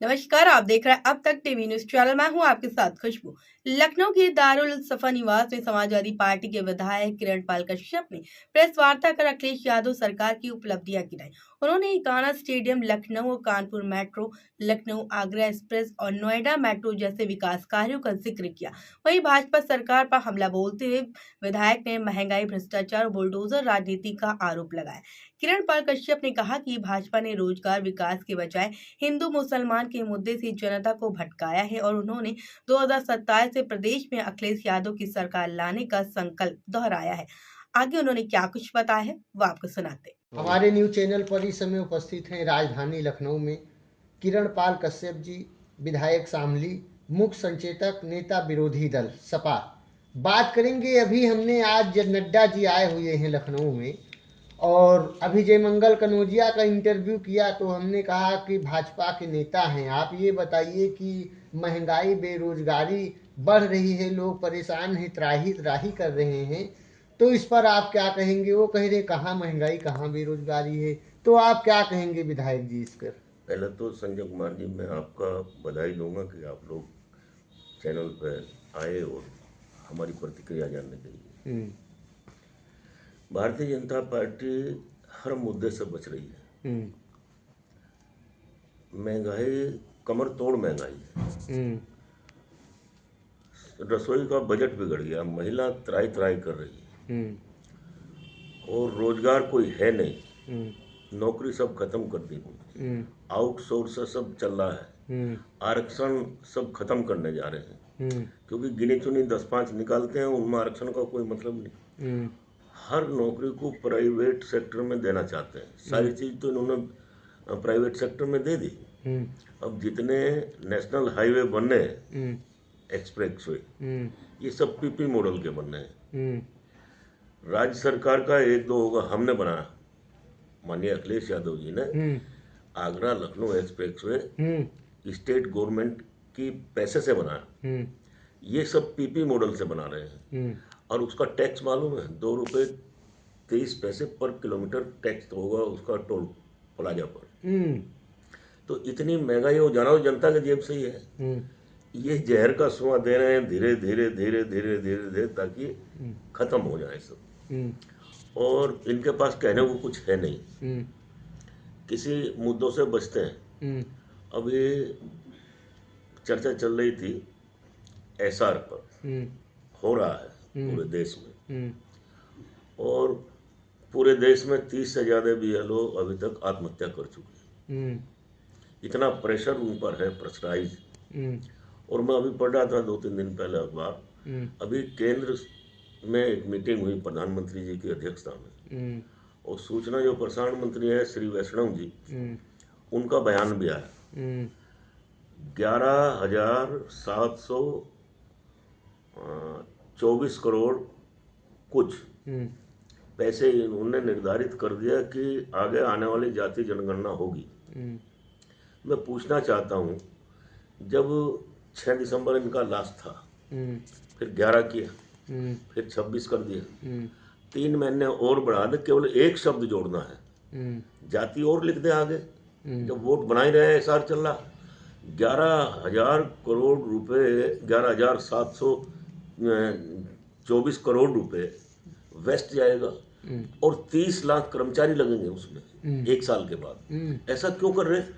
नमस्कार, आप देख रहे हैं अब तक टीवी न्यूज चैनल। मैं हूं आपके साथ खुशबू। लखनऊ के दारुल सफा निवास में समाजवादी पार्टी के विधायक किरण पाल कश्यप ने प्रेस वार्ता कर अखिलेश यादव सरकार की उपलब्धियां गिनाई। उन्होंने इकाना स्टेडियम, लखनऊ और कानपुर मेट्रो, लखनऊ आगरा एक्सप्रेस और नोएडा मेट्रो जैसे विकास कार्यों का जिक्र किया। वहीं भाजपा सरकार पर हमला बोलते हुए विधायक ने महंगाई, भ्रष्टाचार और बुलडोजर राजनीति का आरोप लगाया। किरण पाल कश्यप ने कहा कि भाजपा ने रोजगार विकास के बजाय हिंदू मुसलमान के मुद्दे से जनता को भटकाया है और उन्होंने 2027 से प्रदेश में अखिलेश यादव की सरकार लाने का संकल्प दोहराया है। आगे उन्होंने क्या कुछ बताया है वो आपको सुनाते। हमारे न्यूज चैनल पर इस समय उपस्थित हैं राजधानी लखनऊ में किरण पाल कश्यप जी, विधायक शामली, मुख्य संचेतक, नेता विरोधी दल सपा। बात करेंगे, अभी हमने आज नड्डा जी आए हुए हैं लखनऊ में और अभी जयमंगल कनौजिया का इंटरव्यू किया तो हमने कहा कि भाजपा के नेता हैं, आप ये बताइए कि महंगाई, बेरोजगारी बढ़ रही है, लोग परेशान हैं, त्राही त्राही कर रहे हैं, तो इस पर आप क्या कहेंगे। वो कह रहे कहाँ महंगाई, कहाँ बेरोजगारी है, तो आप क्या कहेंगे विधायक जी इस पर। पहले तो संजय कुमार जी, मैं आपका बधाई दूंगा कि आप लोग चैनल पर आए और हमारी प्रतिक्रिया जानने के लिए। भारतीय जनता पार्टी हर मुद्दे से बच रही है। महंगाई कमर तोड़ महंगाई है। रसोई का बजट बिगड़ गया, महिला त्राही त्राही कर रही है और रोजगार कोई है नहीं। नौकरी सब खत्म कर दी, आउटसोर्स सब चल रहा है। आरक्षण सब खत्म करने जा रहे हैं क्योंकि गिनी चुनी 10-5 निकालते हैं, उनमें आरक्षण का कोई मतलब नहीं। हर नौकरी को प्राइवेट सेक्टर में देना चाहते हैं। सारी चीज तो इन्होंने प्राइवेट सेक्टर में दे दी। अब जितने नेशनल हाईवे बनने हैं, एक्सप्रेस वे, ये सब पीपी मॉडल के बनने हैं। राज्य सरकार का 1-2 होगा, हमने बनाया, माननीय अखिलेश यादव जी ने Agra Lucknow express way state government की पैसे से बनाया। ये सब पीपी मॉडल से बना रहे हैं और उसका टैक्स मालूम है, 2 रुपये 23 पैसे पर किलोमीटर टैक्स तो होगा उसका टोल प्लाजा पर। तो इतनी महंगाई हो जाना तो जनता के जेब से ही है। ये जहर का सुआ दे रहे हैं धीरे धीरे धीरे धीरे धीरे धीरे ताकि खत्म हो जाए सब। और इनके पास कहने को कुछ है नहीं, किसी मुद्दों से बचते हैं। अब ये चर्चा चल रही थी एसआर पर, हो रहा है पूरे देश में और पूरे देश में 30 से ज़्यादा बीएलओ अभी तक आत्महत्या कर चुके हैं। इतना प्रेशर उन पर है, प्रेशराइज। और मैं अभी पढ़ रहा था 2-3 दिन पहले अखबार, अभी केंद्र में एक मीटिंग हुई प्रधानमंत्री जी की अध्यक्षता में और सूचना जो प्रसारण मंत्री है श्री वैष्णव जी, उनका बयान भी आया। 11,724 करोड़ कुछ पैसे उन्होंने निर्धारित कर दिया कि आगे आने वाली जाति जनगणना होगी। मैं पूछना चाहता हूँ, जब 6 दिसंबर इनका लास्ट था, फिर 11 किया, फिर 26 कर दिया, 3 महीने और बढ़ा दे, केवल एक शब्द जोड़ना है, जाति और लिख दे आगे। जब वोट बना ही रहे, एसआर चल रहा, 11,000 करोड़ रुपए, 11,724 करोड़ रुपए वेस्ट जाएगा और 30 लाख कर्मचारी लगेंगे उसमें 1 साल के बाद। ऐसा क्यों कर रहे हैं?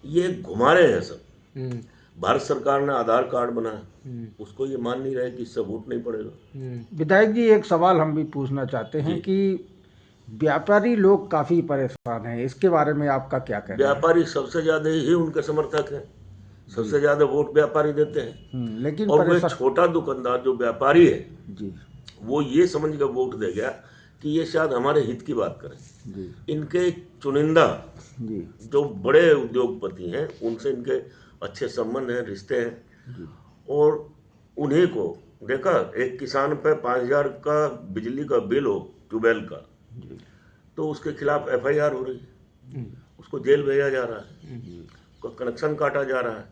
ये घुमा रहे हैं सब। भारत सरकार ने आधार कार्ड बनाया, उसको ये मान नहीं रहे कि इससे वोट नहीं पड़ेगा। विधायक जी, एक सवाल हम भी पूछना चाहते हैं कि व्यापारी लोग काफी परेशान हैं, इसके बारे में आपका क्या कहना है? व्यापारी सबसे ज्यादा ही उनके समर्थक हैं, सबसे ज्यादा वोट व्यापारी देते हैं। लेकिन और वे छोटा दुकानदार जो व्यापारी है जी, वो ये समझ कर वोट दे गया कि ये शायद हमारे हित की बात करें जी। इनके चुनिंदा जी, जो बड़े उद्योगपति हैं उनसे इनके अच्छे संबंध हैं, रिश्ते हैं और उन्हीं को देखा, एक किसान पे 5,000 का बिजली का बिल हो ट्यूबवेल का, तो उसके खिलाफ एफआईआर हो रही है, उसको जेल भेजा जा रहा है, उसका कनेक्शन काटा जा रहा है।